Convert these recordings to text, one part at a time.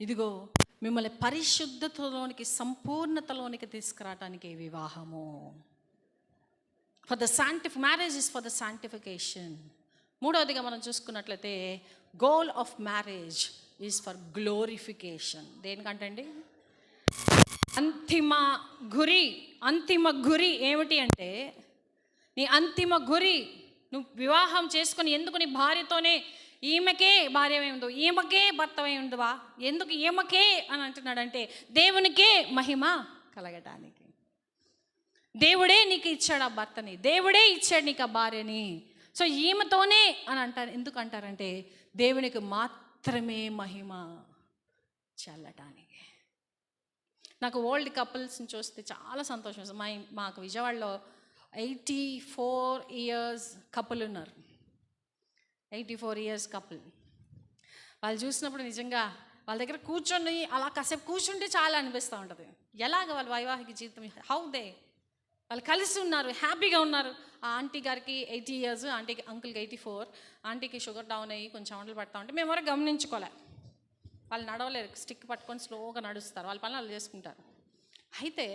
ఇదిగో మిమ్మల్ని పరిశుద్ధతలోనికి, సంపూర్ణతలోనికి తీసుకురావటానికి వివాహము. Marriage is for the sanctification. మూడవదిగా మనం చూసుకున్నట్లయితే goal of marriage is for glorification. దేనికంటే అండి, అంతిమ గురి ఏమిటి అంటే, నీ అంతిమ గురి నువ్వు వివాహం చేసుకొని ఎందుకు నీ భార్యతోనే, ఈమెకే భార్యమై ఉందో, ఈమెకే భర్తమై ఉందవా, ఎందుకు ఈమెకే అని అంటున్నాడంటే, దేవునికే మహిమ కలగటానికి. దేవుడే నీకు ఇచ్చాడు ఆ భర్తని, దేవుడే ఇచ్చాడు నీకు ఆ భార్యని. సో ఈమెతోనే అని అంటారు. ఎందుకు అంటారంటే, దేవునికి మాత్రమే మహిమ చల్లటానికి. నాకు ఓల్డ్ కపుల్స్ని చూస్తే చాలా సంతోషం వస్తుంది. మాకు విజయవాడలో 84 ఇయర్స్ కపుల్ ఉన్నారు. 84 ఇయర్స్ కపుల్. వాళ్ళు చూసినప్పుడు నిజంగా వాళ్ళ దగ్గర కూర్చొని అలా కాసేపు కూర్చుంటే చాలా అనిపిస్తూ ఉంటుంది. ఎలాగ వాళ్ళ వైవాహిక జీవితం, వాళ్ళు కలిసి ఉన్నారు, హ్యాపీగా ఉన్నారు. ఆ ఆంటీ గారికి 80 ఇయర్స్, అంకుల్కి 84. ఆంటీకి షుగర్ డౌన్ అయ్యి కొంచెం వంటలు పడతా ఉంటే మేము ఎవరు గమనించుకోలే. వాళ్ళు నడవలేరు, స్టిక్ పట్టుకొని స్లోగా నడుస్తారు, వాళ్ళ పనులు వాళ్ళు చేసుకుంటారు. అయితే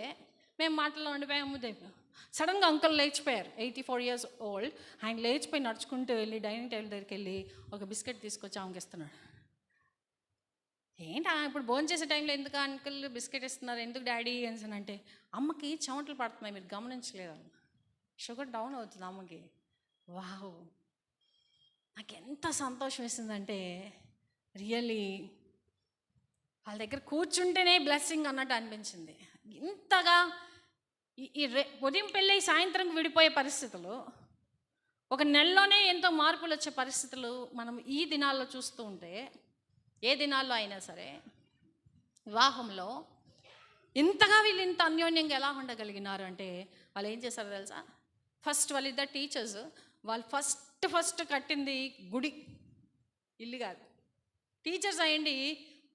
మేము మాటల్లో ఉండిపోయాము. ముద్దైపోయాం. సడన్గా అంకుల్ లేచిపోయారు, 84 ఇయర్స్ ఓల్డ్. ఆయన లేచిపోయి నడుచుకుంటూ వెళ్ళి డైనింగ్ టేబుల్ దగ్గరికి వెళ్ళి ఒక బిస్కెట్ తీసుకొచ్చి ఆమెకి ఇస్తున్నాడు. ఏంటి ఇప్పుడు భోజనం చేసే టైంలో ఎందుకు అంకుల్ బిస్కెట్ ఇస్తున్నారు, ఎందుకు డాడీ అని అంటే, అమ్మకి చెమటలు పడుతున్నాయి, మీరు గమనించలేదు, షుగర్ డౌన్ అవుతుంది అమ్మకి. వావ్, నాకు ఎంత సంతోషం వేసిందంటే, రియల్లీ వాళ్ళ దగ్గర కూర్చుంటేనే బ్లెస్సింగ్ అన్నట్టు అనిపించింది. ఇంతగా ఉదయం పెళ్ళి సాయంత్రం విడిపోయే పరిస్థితులు, ఒక నెలలోనే ఎంతో మార్పులు వచ్చే పరిస్థితులు మనం ఈ దినాల్లో చూస్తూ ఉంటే, ఏ దినాల్లో అయినా సరే వివాహంలో ఇంతగా వీళ్ళు ఇంత అన్యోన్యంగా ఎలా ఉండగలిగినారు అంటే, వాళ్ళు ఏం చేశారో తెలుసా? ఫస్ట్ వాళ్ళిద్దరు టీచర్స్, వాళ్ళు ఫస్ట్ కట్టింది గుడి, ఇల్లు కాదు. టీచర్స్ అయ్యండి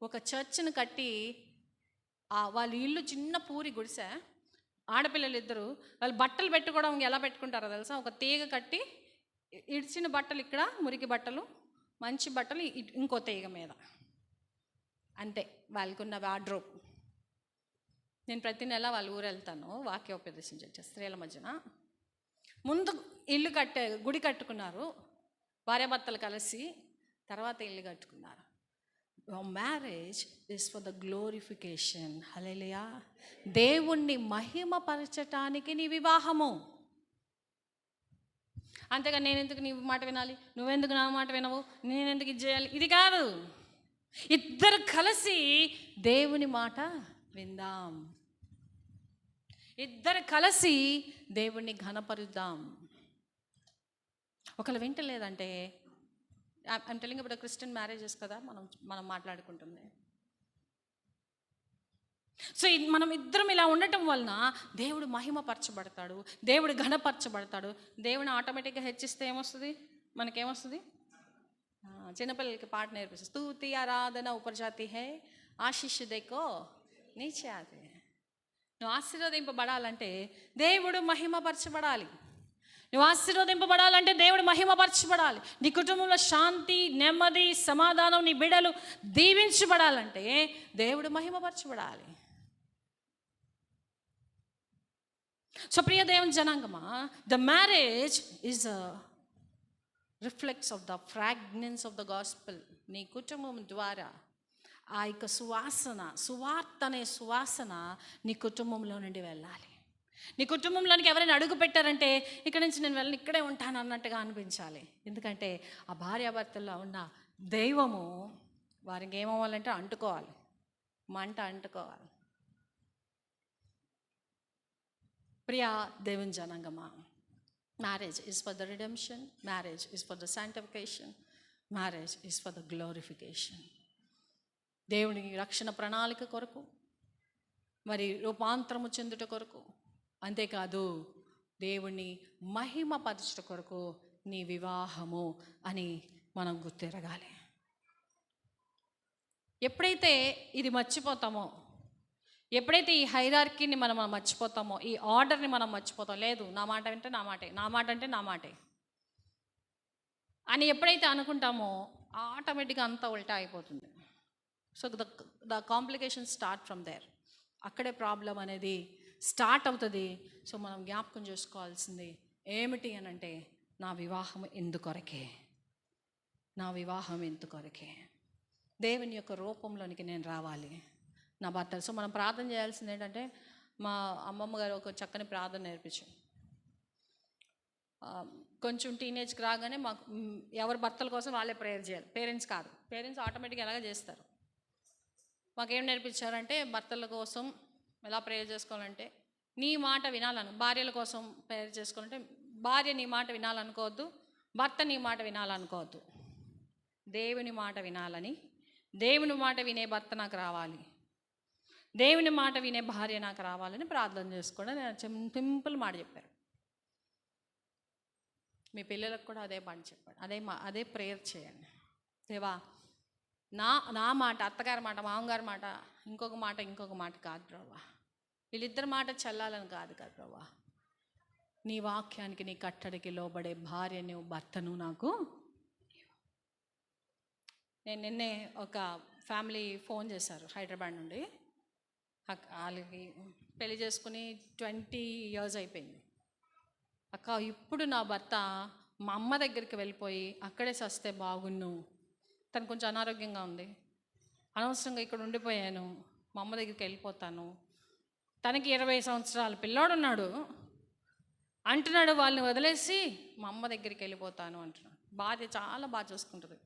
ఒక చర్చ్ని కట్టి, వాళ్ళ ఇల్లు చిన్న పూరి గుడిసె. ఆడపిల్లలు ఇద్దరు వాళ్ళు బట్టలు పెట్టుకోవడం ఎలా పెట్టుకుంటారో తెలుసా? ఒక తీగ కట్టి, ఇడిచిన బట్టలు ఇక్కడ, మురికి బట్టలు, మంచి బట్టలు ఇంకో తీగ మీద, అంతే వాళ్ళకున్న వార్డ్రోబ్. నేను ప్రతి నెల వాళ్ళ ఊరు వెళ్తాను, వాక్యోపదేశం చేసే స్త్రీల మధ్యన. ముందు ఇల్లు గుడి కట్టుకున్నారు భార్యాభర్తలు కలిసి, తర్వాత ఇల్లు కట్టుకున్నారు. Marriage is for the glorification. Hallelujah. దేవుణ్ణి మహిమపరచటానికి నీ వివాహము. అంతేగా నేను ఎందుకు నీ మాట వినాలి, నువ్వెందుకు నా మాట వినవు, నేనెందుకు ఇది చేయాలి, ఇది కాదు. ఇద్దరు కలిసి దేవుని మాట విందాం, ఇద్దరు కలిసి దేవుణ్ణి ఘనపరుద్దాం. ఒకళ్ళు వింటలేదంటే, I'm telling about Christian marriages కదా మనం మాట్లాడుకుంటుంది. సో మనం ఇద్దరం ఇలా ఉండటం వలన దేవుడు మహిమపరచబడతాడు, దేవుడు ఘనపరచబడతాడు. దేవుని ఆటోమేటిక్గా హెచ్చిస్తే ఏమొస్తుంది, మనకేమొస్తుంది? చిన్నపిల్లలకి పాట నేర్పిస్తుంది, స్తుతి ఆరాధన ఉపజాతి హే ఆశీష్ దేకో నీచే ఆతే. నువ్వు ఆశీర్వదింపబడాలంటే దేవుడు మహిమపరచబడాలి. నువ్వు ఆశీర్వదింపబడాలంటే దేవుడు మహిమపరచబడాలి. నీ కుటుంబంలో శాంతి, నెమ్మది, సమాధానం, నీ బిడ్డలు దీవించబడాలంటే దేవుడు మహిమపరచబడాలి. సో ప్రియ దేవుని జనాంగమా, the marriage is reflects of the fragrance of the gospel. నీ కుటుంబం ద్వారా ఆ యొక్క సువార్త అనే సువాసన నీ కుటుంబంలో నుండి వెళ్ళాలి. నీ కుటుంబంలోనికి ఎవరైనా అడుగు పెట్టారంటే, ఇక్కడ నుంచి నేను వెళ్ళను, ఇక్కడే ఉంటాను అన్నట్టుగా అనిపించాలి. ఎందుకంటే ఆ భార్యాభర్తల్లో ఉన్న దైవము వారికి ఏమవ్వాలంటే అంటుకోవాలి, మంట అంటుకోవాలి. ప్రియా దేవుని జనాంగమా, marriage is for the redemption, marriage is for the sanctification, marriage is for the glorification. దేవుని రక్షణ ప్రణాళిక కొరకు, మరి రూపాంతరము చెందుట కొరకు, అంతేకాదు దేవుణ్ణి మహిమపరచుట కొరకు నీ వివాహము అని మనం గుర్తెరగాలి. ఎప్పుడైతే ఇది మర్చిపోతామో, ఎప్పుడైతే ఈ హైరార్కీని మనం మర్చిపోతామో, ఈ ఆర్డర్ని మనం మర్చిపోతాం, లేదు నా మాట వింటే నా మాటే, నా మాట అంటే నా మాటే అని ఎప్పుడైతే అనుకుంటామో, ఆటోమేటిక్గా అంతా ఉల్టా అయిపోతుంది. So the complication start from there. అక్కడే ప్రాబ్లం అనేది స్టార్ట్ అవుతుంది. సో మనం జ్ఞాపకం చేసుకోవాల్సింది ఏమిటి అని అంటే, నా వివాహం ఎందుకొరకే, నా వివాహం ఎందుకొరకే, దేవుని యొక్క రూపంలోనికి నేను రావాలి, నా భర్త. సో మనం ప్రార్థన చేయాల్సింది ఏంటంటే, మా అమ్మమ్మ గారు ఒక చక్కని ప్రార్థన నేర్పించారు. కొంచెం టీనేజ్కి రాగానే మాకు ఎవరి భర్తల కోసం వాళ్ళే ప్రేయర్ చేయాలి, పేరెంట్స్ కాదు. పేరెంట్స్ ఆటోమేటిక్గా ఎలాగ చేస్తారు. మాకేం నేర్పించారంటే, భర్తల కోసం ఎలా ప్రేయర్ చేసుకోవాలంటే, నీ మాట వినాలను. భార్యల కోసం ప్రేయర్ చేసుకోవాలంటే, భార్య నీ మాట వినాలనుకోవద్దు, భర్త నీ మాట వినాలనుకోవద్దు. దేవుని మాట వినాలని, దేవుని మాట వినే భర్త నాకు రావాలి, దేవుని మాట వినే భార్య నాకు రావాలని ప్రార్థన చేసుకోవడం నేను సింపుల్ మాట చెప్పారు. మీ పిల్లలకు కూడా అదే మాట చెప్పాడు, అదే ప్రేయర్ చేయండి. దేవా, నా మాట, అత్తగారి మాట, మామగారి మాట, ఇంకొక మాట కాదు ప్రభా, వీళ్ళిద్దరి మాట చల్లాలని కాదు ప్రభా, నీ వాక్యానికి, నీ కట్టడికి లోబడే భార్యను, భర్తను నాకు. నేను నిన్నే ఒక ఫ్యామిలీ ఫోన్ చేశారు హైదరాబాద్ నుండి. వాళ్ళకి పెళ్లి చేసుకుని 20 years అయిపోయింది. అక్క, ఇప్పుడు నా భర్త మా అమ్మ దగ్గరికి వెళ్ళిపోయి అక్కడే సస్తే బాగున్ను, తను కొంచెం అనారోగ్యంగా ఉంది, అనవసరంగా ఇక్కడ ఉండిపోయాను, మా అమ్మ దగ్గరికి వెళ్ళిపోతాను, తనకి 20 సంవత్సరాల పిల్లోడు ఉన్నాడు అంటున్నాడు, వాళ్ళని వదిలేసి మా అమ్మ దగ్గరికి వెళ్ళిపోతాను అంటున్నాడు. భార్య చాలా బాగా చూసుకుంటుంది,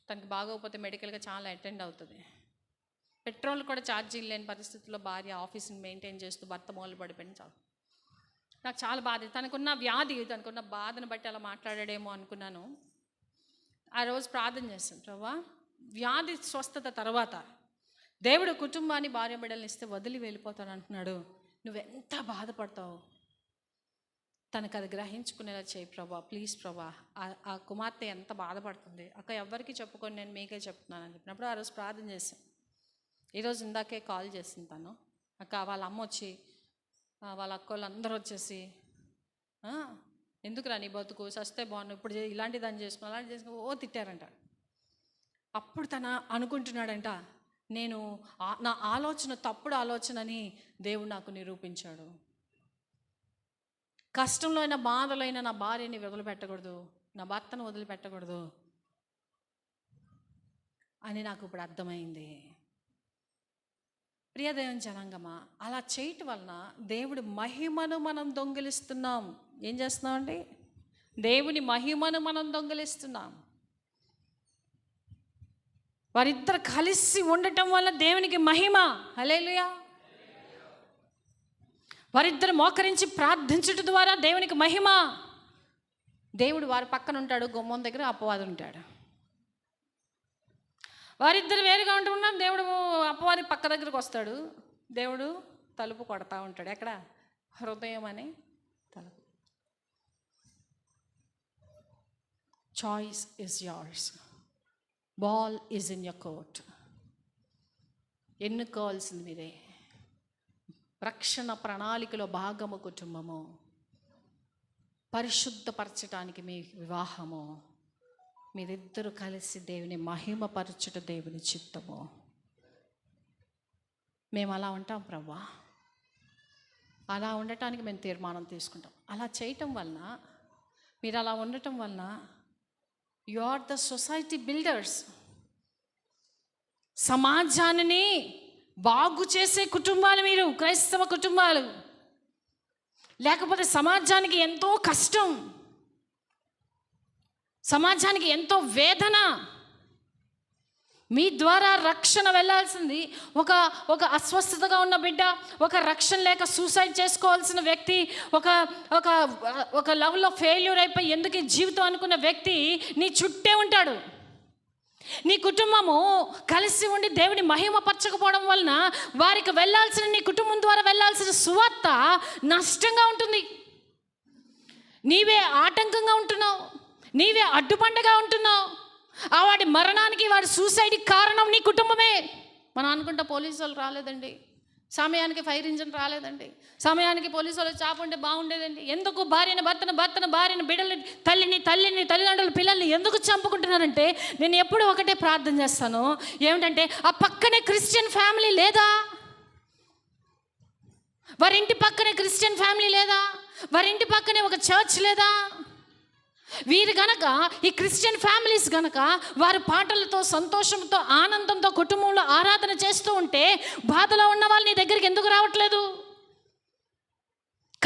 తనకి బాగోకపోతే మెడికల్గా చాలా అటెండ్ అవుతుంది. పెట్రోల్ కూడా ఛార్జీలు లేని పరిస్థితుల్లో భార్య ఆఫీస్ని మెయింటైన్ చేస్తూ భర్త మూల పడిపోయింది. చాలు, నాకు చాలా బాధ. తనకున్న వ్యాధి, తనకున్న బాధను బట్టి అలా మాట్లాడాడేమో అనుకున్నాను. ఆ రోజు ప్రార్థన చేస్తాను, ప్రభా, వ్యాధి స్వస్థత తర్వాత దేవుడు కుటుంబాన్ని, భార్య బిడ్డల్ని ఇస్తే వదిలి వెళ్ళిపోతాను అంటున్నాడు, నువ్వెంత బాధపడతావు, తనకు అది గ్రహించుకునేలా చేయి ప్రభా, ప్లీజ్ ప్రభా. ఆ కుమార్తె ఎంత బాధపడుతుంది, అక్క ఎవరికి చెప్పుకొని నేను మీకే చెప్తున్నాను అని చెప్పినప్పుడు ఆ రోజు ప్రార్థన చేశాను. ఈరోజు ఇందాకే కాల్ చేసింది తను, అక్క వాళ్ళ అమ్మ వచ్చి, వాళ్ళ అక్కోళ్ళు అందరూ వచ్చేసి, ఎందుకురా నీ బతుకు, సస్తే బాగున్నావు, ఇప్పుడు ఇలాంటి దాన్ని చేసుకుని అలాంటి చేసుకుని ఓ తిట్టారంట. అప్పుడు తన అనుకుంటున్నాడంట, నేను నా ఆలోచన తప్పుడు ఆలోచనని దేవుడు నాకు నిరూపించాడు. కష్టంలో అయినా, బాధలో అయినా నా భార్యని వదిలిపెట్టకూడదు, నా భర్తను వదిలిపెట్టకూడదు అని నాకు ఇప్పుడు అర్థమైంది. ప్రియ దేవుని జనాంగమా, అలా చేయటం వలన దేవుడి మహిమను మనం దొంగిలిస్తున్నాం. ఏం చేస్తున్నామండి? దేవుని మహిమను మనం దొంగిలిస్తున్నాం. వారిద్దరు కలిసి ఉండటం వల్ల దేవునికి మహిమ. హల్లెలూయా. వారిద్దరు మోకరించి ప్రార్థించడం ద్వారా దేవునికి మహిమ. దేవుడు వారి పక్కన ఉంటాడు, గుమ్మం దగ్గర అపవాది ఉంటాడు. వారిద్దరు వేరుగా ఉంటున్నాం, దేవుడు అపవాది పక్క దగ్గరకు వస్తాడు, దేవుడు తలుపు కొడతా ఉంటాడు. ఎక్కడ? హృదయం అనే తలుపు. Choice is yours, ball is in your court. ఎన్నుకోవాల్సింది మీరే. రక్షణ ప్రణాళికలో భాగము కుటుంబము, పరిశుద్ధపరచడానికి మీ వివాహము, మీరిద్దరూ కలిసి దేవుని మహిమపరచుట దేవుని చిత్తము. మేము అలా ఉంటాం ప్రభా, అలా ఉండటానికి మేము తీర్మానం తీసుకుంటాం. అలా చేయటం వలన, మీరు అలా ఉండటం వలన you are the society builders. సమాజాన్ని బాగు చేసే కుటుంబాలు మీరు, క్రైస్తవ కుటుంబాలు. లేకపోతే సమాజానికి ఎంతో కష్టం, సమాజానికి ఎంతో వేదన. మీ ద్వారా రక్షణ వెళ్ళాల్సింది ఒక అస్వస్థతగా ఉన్న బిడ్డ, ఒక రక్షణ లేక సూసైడ్ చేసుకోవాల్సిన వ్యక్తి, ఒక లవ్లో ఫెయిల్యూర్ అయిపోయి ఎందుకు జీవితం అనుకున్న వ్యక్తి నీ చుట్టే ఉంటాడు. నీ కుటుంబము కలిసి ఉండి దేవుని మహిమపరచకపోవడం వలన వారికి వెళ్ళాల్సిన, నీ కుటుంబం ద్వారా వెళ్ళాల్సిన సువార్త నష్టంగా ఉంటుంది. నీవే ఆటంకంగా ఉంటున్నావు, నీవే అడ్డుపండగా ఉంటున్నావు. ఆ వాడి మరణానికి, వాడి సూసైడ్కి కారణం నీ కుటుంబమే. మనం అనుకుంటా పోలీసు వాళ్ళు రాలేదండి, సమయానికి ఫైర్ ఇంజిన్ రాలేదండి, సమయానికి పోలీసు వాళ్ళు చాపుంటే బాగుండేదండి. ఎందుకు భార్యని భార్యని బిడ్డని తల్లిదండ్రులు పిల్లల్ని ఎందుకు చంపుకుంటున్నారంటే, నేను ఎప్పుడు ఒకటే ప్రార్థన చేస్తాను, ఏమిటంటే ఆ పక్కనే క్రిస్టియన్ ఫ్యామిలీ లేదా? వారింటి పక్కనే క్రిస్టియన్ ఫ్యామిలీ లేదా? వారింటి పక్కనే ఒక చర్చ్ లేదా? వీరు గనక, ఈ క్రిస్టియన్ ఫ్యామిలీస్ గనక వారి పాటలతో, సంతోషంతో, ఆనందంతో కుటుంబంలో ఆరాధన చేస్తూ ఉంటే, బాధలో ఉన్న వాళ్ళు నీ దగ్గరికి ఎందుకు రావట్లేదు?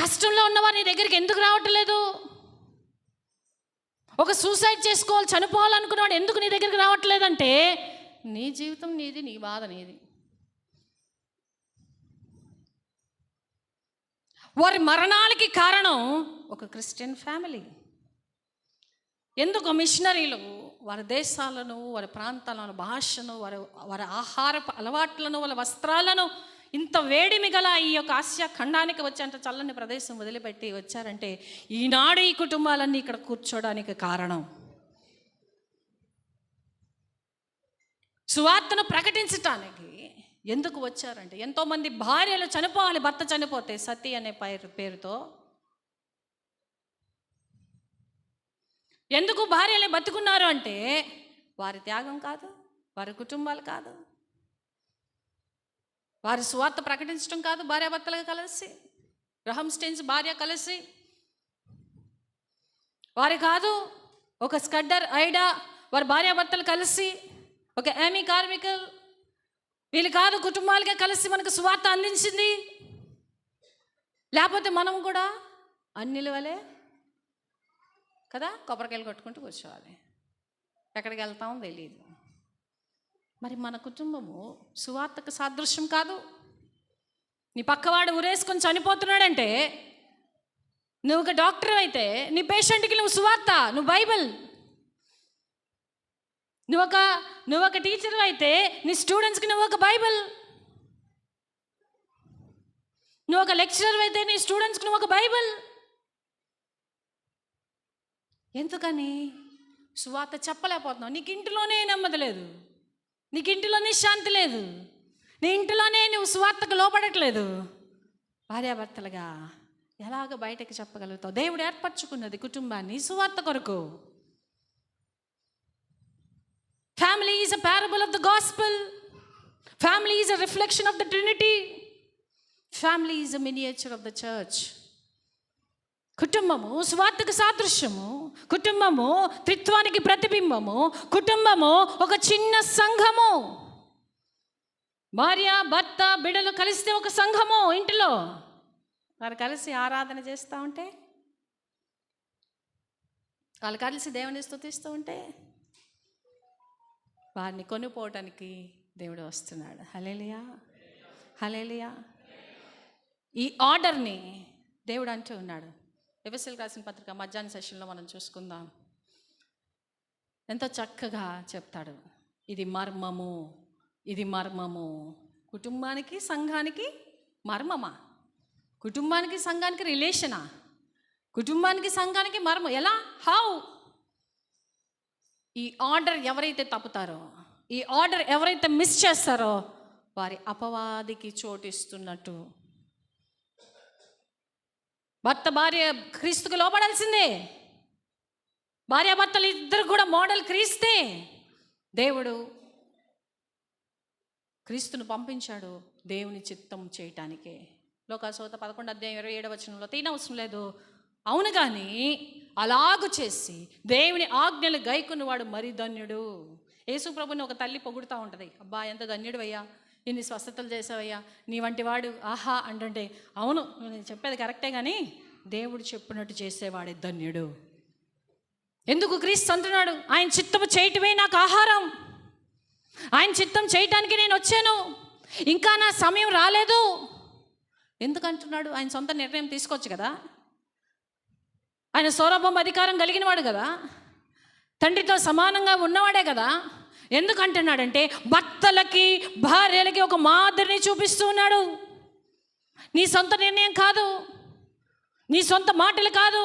కష్టంలో ఉన్నవారు నీ దగ్గరికి ఎందుకు రావట్లేదు? ఒక సూసైడ్ చేసుకోవాలి, చనిపోవాలనుకున్నవాడు ఎందుకు నీ దగ్గరికి రావట్లేదంటే, నీ జీవితం నీది, నీ బాధ నీది. వారి మరణాలకి కారణం ఒక క్రిస్టియన్ ఫ్యామిలీ. ఎందుకు మిషనరీలు వారి దేశాలను, వారి ప్రాంతాలను, భాషను, వారి ఆహార అలవాట్లను, వాళ్ళ వస్త్రాలను, ఇంత వేడిమి గల ఈ యొక్క ఆసియా ఖండానికి వచ్చేంత చల్లని ప్రదేశం వదిలిపెట్టి వచ్చారంటే, ఈనాడు ఈ కుటుంబాలన్నీ ఇక్కడ కూర్చోడానికి కారణం సువార్తను ప్రకటించటానికి ఎందుకు వచ్చారంటే, ఎంతోమంది భార్యలు చనిపోవాలి, భర్త చనిపోతే సతీ అనే పేరుతో. ఎందుకు భార్యలే బతుకున్నారు అంటే, వారి త్యాగం కాదు, వారి కుటుంబాలు కాదు, వారి సువార్త ప్రకటించడం కాదు, భార్యాభర్తలుగా కలిసి, గ్రహం స్టెయిన్స్ భార్య కలిసి, వారి కాదు, ఒక స్కడ్డర్ ఐడా వారి భార్యాభర్తలు కలిసి, ఒక ఏమీ కార్మికులు, వీళ్ళు కాదు కుటుంబాలుగా కలిసి మనకు సువార్త అందించింది. లేకపోతే మనం కూడా అన్నిల వలే కదా కొబ్బరికాయలు కొట్టుకుంటూ కూర్చోవాలి, ఎక్కడికి వెళ్తామో తెలియదు. మరి మన కుటుంబము సువార్తకు సాదృశ్యం కాదు. నీ పక్కవాడు ఉరేసుకొని చనిపోతున్నాడంటే, నువ్వు ఒక డాక్టర్ అయితే నీ పేషెంట్కి నువ్వు సువార్త, నువ్వు బైబిల్. నువ్వు ఒక టీచర్ అయితే నీ స్టూడెంట్స్కి నువ్వు ఒక బైబిల్. నువ్వు ఒక లెక్చరర్ అయితే నీ స్టూడెంట్స్కి నువ్వు ఒక బైబిల్. ఎందుకని? సువార్త చెప్పలేకపోతున్నావు. నీకు ఇంటిలోనే నెమ్మది లేదు, నీకు ఇంటిలోనే శాంతి లేదు, నీ ఇంటిలోనే నువ్వు సువార్తకు లోపడట్లేదు. భార్యాభర్తలుగా ఎలాగ బయటకు చెప్పగలుగుతావు? దేవుడు ఏర్పరచుకున్నది కుటుంబాన్ని సువార్త కొరకు. Family is a parable of the gospel. Family is a reflection of the Trinity. Family is a miniature of the church. కుటుంబము సువార్తకు సాదృశ్యము, కుటుంబము త్రిత్వానికి ప్రతిబింబము, కుటుంబము ఒక చిన్న సంఘము. భార్య భర్త బిడ్డలు కలిస్తే ఒక సంఘము. ఇంటిలో వారు కలిసి ఆరాధన చేస్తూ ఉంటే, వాళ్ళు కలిసి దేవుని స్తుతిస్తూ ఉంటే, వారిని కొనుక్కోవటానికి దేవుడు వస్తున్నాడు. హల్లెలూయా, హల్లెలూయా. ఈ ఆర్డర్ని దేవుడు అంటూ ఉన్నాడు. ఎఫెసీయులకు రాసిన పత్రిక మధ్యాహ్న సెషన్లో మనం చూసుకుందాం. ఎంతో చక్కగా చెప్తాడు. ఇది మర్మము, ఇది మర్మము. కుటుంబానికి సంఘానికి మర్మమా? కుటుంబానికి సంఘానికి రిలేషనా? కుటుంబానికి సంఘానికి మర్మం ఎలా? హౌ? ఈ ఆర్డర్ ఎవరైతే తప్పుతారో, ఈ ఆర్డర్ ఎవరైతే మిస్ చేస్తారో, వారి అపవాదికి చోటిస్తున్నట్టు. భర్త భార్య క్రీస్తుకు లోపడాల్సిందే. భార్యాభర్తలు ఇద్దరు కూడా మోడల్ క్రీస్తే. దేవుడు క్రీస్తును పంపించాడు దేవుని చిత్తం చేయటానికే. లోకాసువార్త 11:27 తీనవసరం లేదు. అవును, కానీ అలాగు చేసి దేవుని ఆజ్ఞలు గైకొన్నవాడు మరి ధన్యుడు. యేసు ప్రభుని ఒక తల్లి పొగుడుతూ ఉంటుంది. అబ్బా ఎంత ధన్యుడు అయ్యా, ఇన్ని స్వస్థతలు చేసావయ్యా, నీ వంటి వాడు ఆహా అంటుంటే, అవును నేను చెప్పేది కరెక్టే, కానీ దేవుడు చెప్పినట్టు చేసేవాడే ధన్యుడు. ఎందుకు క్రీస్తు అంటున్నాడు, ఆయన చిత్తము చేయటమే నాకు ఆహారం, ఆయన చిత్తం చేయటానికి నేను వచ్చాను, ఇంకా నా సమయం రాలేదు. ఎందుకు అంటున్నాడు? ఆయన సొంత నిర్ణయం తీసుకోవచ్చు కదా, ఆయన సౌరభం అధికారం కలిగిన వాడు కదా, తండ్రితో సమానంగా ఉన్నవాడే కదా. ఎందుకంటున్నాడంటే, భర్తలకి భార్యలకి ఒక మాదిరిని చూపిస్తూ ఉన్నాడు. నీ సొంత నిర్ణయం కాదు, నీ సొంత మాటలు కాదు,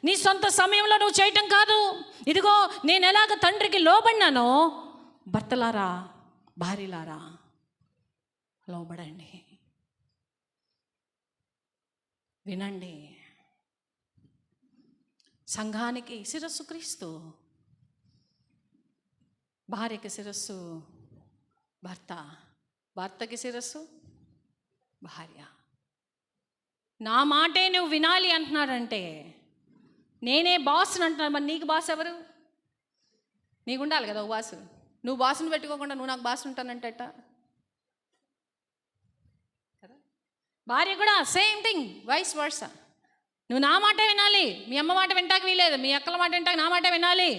నీ సొంత సమయంలో నువ్వు చేయటం కాదు. ఇదిగో నేను ఎలాగ తండ్రికి లోబడినానో, భర్తలారా భార్యలారా లోబడండి. వినండి. సంఘానికి శిరస్సు క్రీస్తు, భార్యకి శిరస్సు భర్త, భర్తకి శిరస్సు భార్య. నా మాటే నువ్వు వినాలి అంటున్నాడంటే, నేనే బాస్ని అంటున్నాను. మరి నీకు బాస్ ఎవరు? నీకు ఉండాలి కదా ఓ బాసు. నువ్వు బాసుని పెట్టుకోకుండా నువ్వు నాకు బాస్ ఉంటానంటట కదా. భార్య కూడా సేమ్ థింగ్, వైస్ వర్సా. నువ్వు నా మాట వినాలి, మీ అమ్మ మాట వింటాక వీలేదు, మీ అక్కల మాట వింటాక నా మాట వినాలి.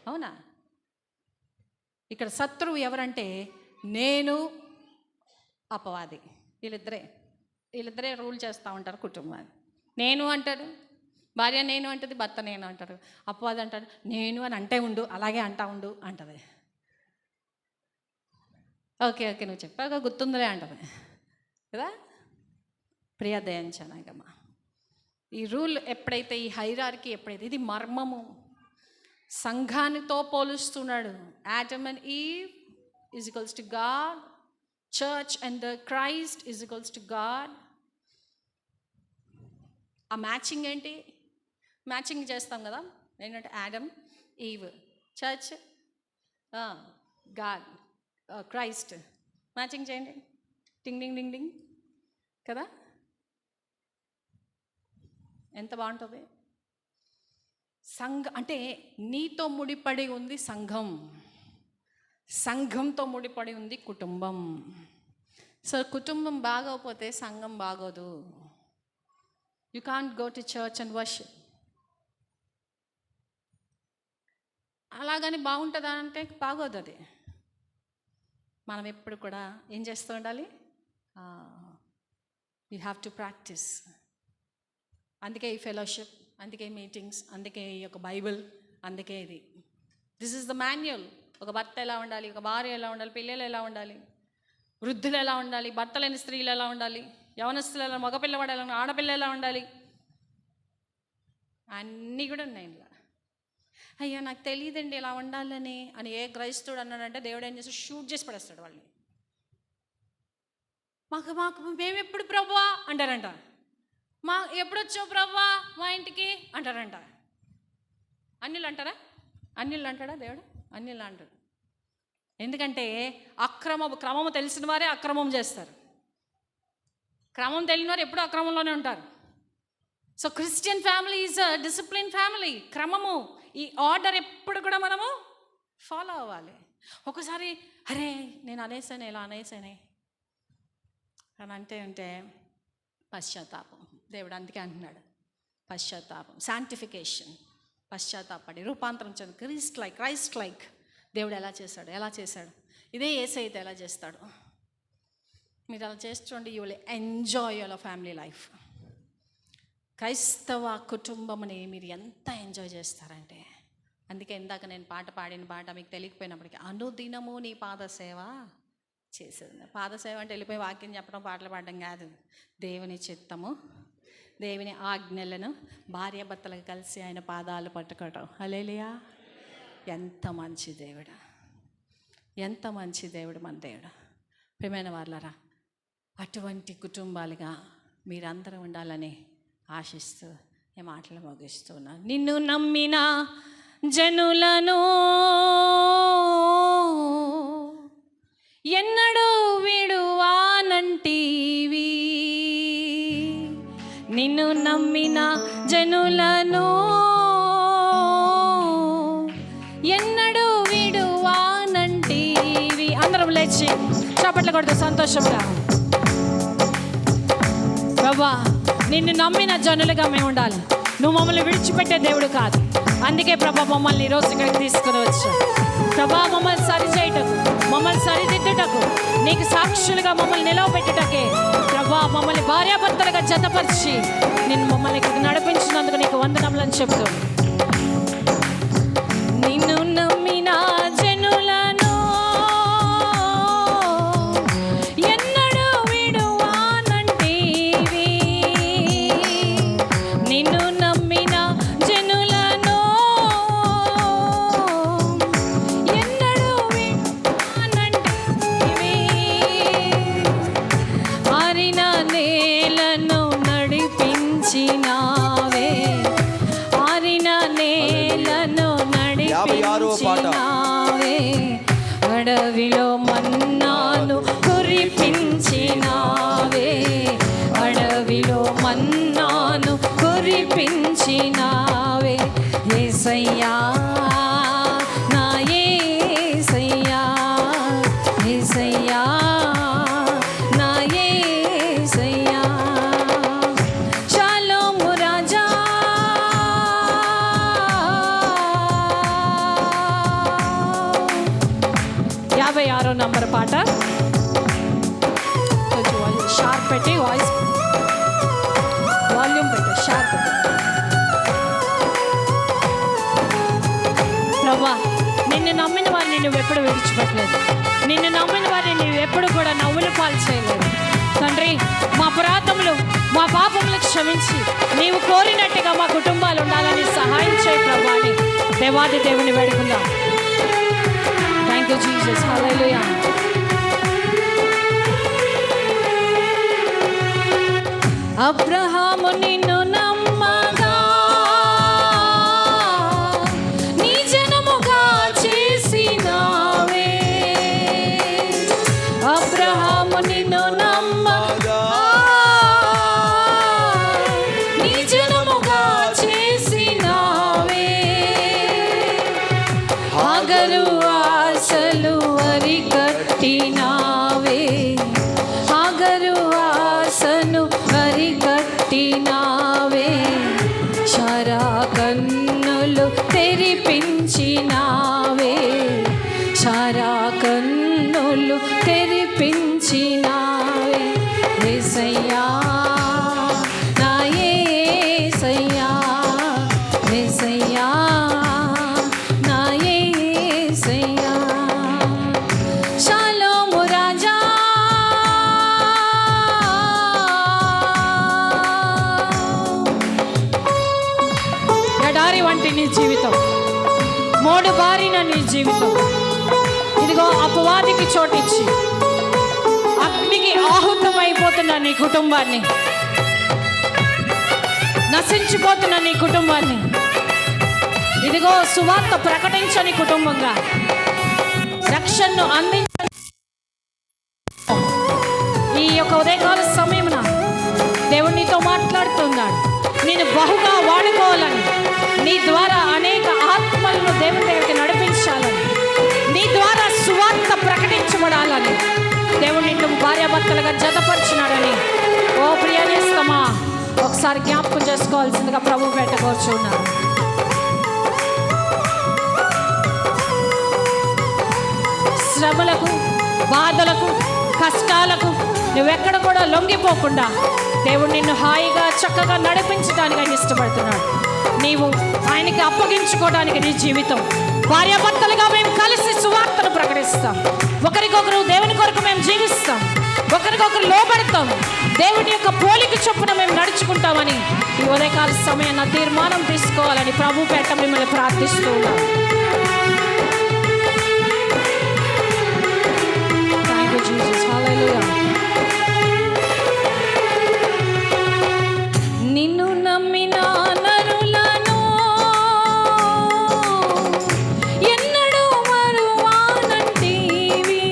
అవునా? ఇక్కడ శత్రువు ఎవరంటే నేను, అపవాది. వీళ్ళిద్దరే రూల్ చేస్తూ ఉంటారు కుటుంబాన్ని. నేను అంటారు భార్య, నేను అంటది భర్త, నేను అంటారు. అపవాది అంటాడు నేను అని అంటే ఉండు, అలాగే అంటా ఉండు అంటది. ఓకే ఓకే నువ్వు చెప్పాక గుర్తుందిలే అంటది కదా. ప్రియ దయించనగమ్మ, ఈ రూల్ ఎప్పుడైతే, ఈ హైరార్కీ ఎప్పుడైతే, ఇది మర్మము. సంఘానితో పోలుస్తున్నాడు. Adam and Eve is equals to God, church and the Christ is equals to God. ఆ మ్యాచింగ్ ఏంటి? మ్యాచింగ్ చేస్తాం కదా, ఏంటంటే Adam, Eve, church, God, Christ. Matching చేయండి, టింగ్ డింగ్ డింగ్ డింగ్ కదా. ఎంత బాగుంటుంది. అంటే నీతో ముడిపడి ఉంది సంఘం, సంఘంతో ముడిపడి ఉంది కుటుంబం. సో కుటుంబం బాగోకపోతే సంఘం బాగోదు. You can't go to church and worship. అలాగని బాగుంటుందా అంటే బాగోదు. అది మనం ఎప్పుడు కూడా ఏం చేస్తూ ఉండాలి? You have to practice. అందుకే ఈ ఫెలోషిప్, అందుకే మీటింగ్స్, అందుకే ఈ యొక్క బైబిల్, అందుకే ఇది. This is the manual. ఒక భర్త ఎలా ఉండాలి, ఒక భార్య ఎలా ఉండాలి, పిల్లలు ఎలా ఉండాలి, వృద్ధులు ఎలా ఉండాలి, భర్త లేని స్త్రీలు ఎలా ఉండాలి, యవనస్తులు ఎలా, మగపిల్లవాడు ఎలా, ఆడపిల్ల ఎలా ఉండాలి, అన్నీ కూడా ఉన్నాయి ఇలా. అయ్యా నాకు తెలియదండి ఇలా ఉండాలని అని ఏ క్రైస్తవుడు అన్నాడంటే దేవుడు ఏం చేస్తాడు? షూట్ చేసి పడేస్తాడు వాళ్ళని. మాకు మేమెప్పుడు ప్రభువా అంటారంట. ఎప్పుడొచ్చావు ప్రభువా మా ఇంటికి అంటారంట. అన్నిళ్ళు అంటారా? అన్నిళ్ళు అంటాడా దేవుడు? అన్నిళ్ళు అంటాడు. ఎందుకంటే క్రమము తెలిసిన వారే అక్రమం చేస్తారు. క్రమం తెలియని వారు ఎప్పుడూ అక్రమంలోనే ఉంటారు. So Christian family is a discipline family. క్రమము, ఈ ఆర్డర్ ఎప్పుడు కూడా మనము ఫాలో అవ్వాలి. ఒకసారి అరే నేను అనేసాను, ఇలా అనేసానే అని అంటే పశ్చాత్తాపం. దేవుడు అందుకే అంటున్నాడు పశ్చాత్తాపం, శాంటిఫికేషన్. పశ్చాత్తాపడి రూపాంతరం చెంది క్రైస్ట్ లైక్. దేవుడు ఎలా చేశాడు? ఇదే యేసయ్య అయితే ఎలా చేస్తాడు? మీరు అలా చేస్తుంటే you will enjoy your family life. క్రైస్తవ కుటుంబంని మీరు ఎంత ఎంజాయ్ చేస్తారంటే, అందుకే ఇందాక నేను పాడిన పాట మీకు తెలియకపోయినప్పటికీ, అనుదినము నీ పాదసేవ చేసేది. పాదసేవ అంటే వెళ్ళిపోయి వాక్యం చెప్పడం, పాటలు పాడడం కాదు. దేవుని చిత్తము, దేవుని ఆజ్ఞలను భార్యాభర్తలకు కలిసి ఆయన పాదాలు పట్టుకోవటం. హల్లెలూయా! ఎంత మంచి దేవుడు, ఎంత మంచి దేవుడు మన దేవుడు. ప్రియమైన వాళ్ళారా, అటువంటి కుటుంబాలుగా మీరందరూ ఉండాలని ఆశిస్తూ ఈ మాటలు ముగిస్తున్నాను. నిన్ను నమ్మిన జనులను ఎన్నడూ విడువానంటివి. నిన్ను నమ్మిన జనులను ఎన్నడూ విడువానంటివి. అందరం లేచి చప్పట్లు కొడుతూ సంతోషంగా, ప్రభా నిన్ను నమ్మిన జనులుగా మేము ఉండాలి. నువ్వు మమ్మల్ని విడిచిపెట్టే దేవుడు కాదు. అందుకే ప్రభా మమ్మల్ని ఈరోజు ఇక్కడికి తీసుకుని వచ్చావు. ప్రభా మమ్మల్ని సరిచేయటకు, మమ్మల్ని సరిదిద్దుటకు, నీకు సాక్షులుగా మమ్మల్ని నిలవబెట్టుటకే ప్రభా మమ్మల్ని భార్యాభర్తలుగా జతపరిచి నిన్ను మమ్మల్ని ఇక్కడికి నడిపించినందుకు నీకు వందనములని చెప్తూ, నిన్ను నమ్మిన జనులను ఎన్నడూ విడువానంటివి. నిన్ను నమ్మిన జనులను ఎన్నడూ విడువానంటివి. ఆరిన నేలను నడిపించి యేసయ్యా నా యేసయ్యా. షాలోము రాజా, 56వ నంబర్ పాట. షార్ప్ పెట్టి వాయిస్ వాల్యూమ్ పెట్టి షార్ప్. ప్రభా, నిన్ను నమ్మిన వారిని నువ్వు ఎప్పుడు విడిచిపెట్టలేదు. నిన్ను నమ్మిన వారిని నువ్వు ఎప్పుడు కూడా నవ్వులు పాలు చేయలేదు. తండ్రి, మా అపరాధములు మా పాపములు క్షమించి నీవు కోరినట్టుగా మా కుటుంబాలు ఉండాలని సహాయం చేయి ప్రభా అని దేవాది దేవుని వేడుకుందాం. Thank you Jesus. Hallelujah. Abraham నిన్ను నమ్మగా నీ జనముగా చేసినావే. అబ్రహాము నిన్ను నమ్మగా నీ జనముగా చేసినావే. హాగరు ఆశలు అరికట్టినావే. హాగరు ఆశను అరికట్టినావే. శారా కన్నులు తెరిపించినావే. శారా కన్నులు తెరిపించినావే. యేసయ్యా నా యేసయ్యా, యేసయ్యా నా యేసయ్యా. షాలోము రాజా, ఎడారి వంటి నీ జీవితం, మోడు బారిన నీ జీవితం, ఇదిగో అపవాదికి చోటిచ్చి అగ్నికి ఆహుతమైపోతున్న నీ కుటుంబాన్ని, నశించిపోతున్న నీ కుటుంబాన్ని, ఇదిగో సువార్త ప్రకటించని కుటుంబంగా, రక్షణను అందించని ఈ యొక్క ఉదయకాల సమయమున దేవుడు నీతో మాట్లాడుతున్నాడు. నేను బహుగా వాడుకోవాలని, నీ ద్వారా అనేక ఆత్మలను దేవుని దగ్గరికి నడిపించాలని, నీ ద్వారా సువార్త ప్రకటించబడాలని దేవుడు నిన్ను భార్యాభర్తలుగా జతపరిచినాడని ఓ ప్రియనేస్తమా ఒకసారి జ్ఞాపకం చేసుకోవాల్సిందిగా ప్రభు పెట్టకూర్చున్నారు. శ్రమలకు, బాధలకు, కష్టాలకు నువ్వెక్కడ కూడా లొంగిపోకుండా దేవుడు నిన్ను హాయిగా చక్కగా నడిపించడానికి ఆయన ఇష్టపడుతున్నాడు. నీవు ఆయనకి అప్పగించుకోవడానికి నీ జీవితం, భార్యాభర్తలుగా మేము కలిసి సువార్తను ప్రకటిస్తాం. ఒకరికొకరు దేవుని కొరకు మేము జీవిస్తాం, ఒకరికొకరు లోబడతాం, దేవుని యొక్క పోలిక చొప్పున మేము నడుచుకుంటామని ఈ ఉదయకాల సమయాన్ని తీర్మానం తీసుకోవాలని ప్రభు పేట మిమ్మల్ని ప్రార్థిస్తూ ఉన్నాం. Thank you Jesus. హల్లెలూయా. నిన్ను నమ్మిన నరులను ఎన్నడూ మరువానంటివి.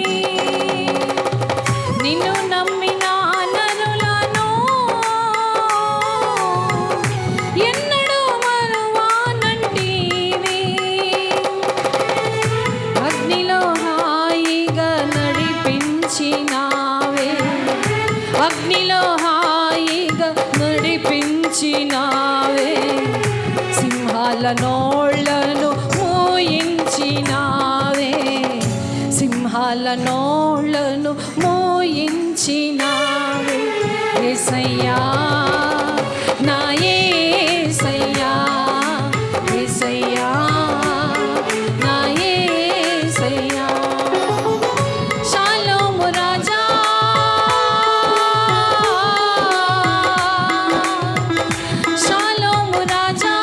నిన్ను నమ్మిన నరులను ఎన్నడూ మరువానంటివి. అగ్నిలో హాయిగా నడిపించినావే. అగ్నిలో హాయిగా నడిపించినావే. సింహాల నోళ్లను మోయించినావే. సింహాల నోళ్లను మోయించినావే. యేసయ్యా నా యేసయ్యా, యేసయ్యా నా యేసయ్యా. షాలోము రాజా, షాలోము రాజా,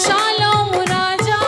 షాలోము రాజా,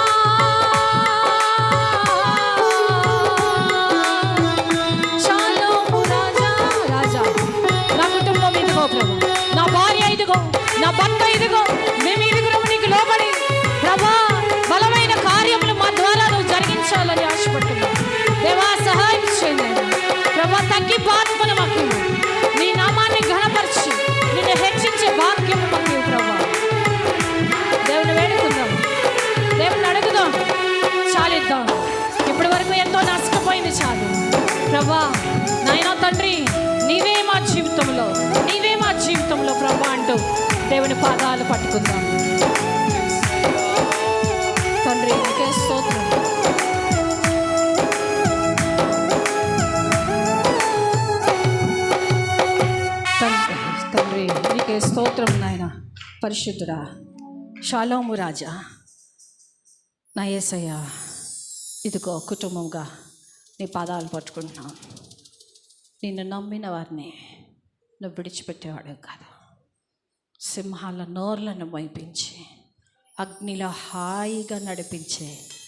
దేవుని పాదాలు పట్టుకుందాం. తండ్రి నీకే స్తోత్రం. తండ్రి నీకే స్తోత్రం నాయన. పరిశుద్ధుడా, షాలోము రాజా, నా యేసయ్య, ఇదిగో కుటుంబంగా నీ పాదాలు పట్టుకుంటున్నాం. నిన్ను నమ్మిన వారిని నువ్వు విడిచిపెట్టేవాడు కాదు. సింహాల నోర్లను వైపించి అగ్నిలో హాయిగా నడిపించే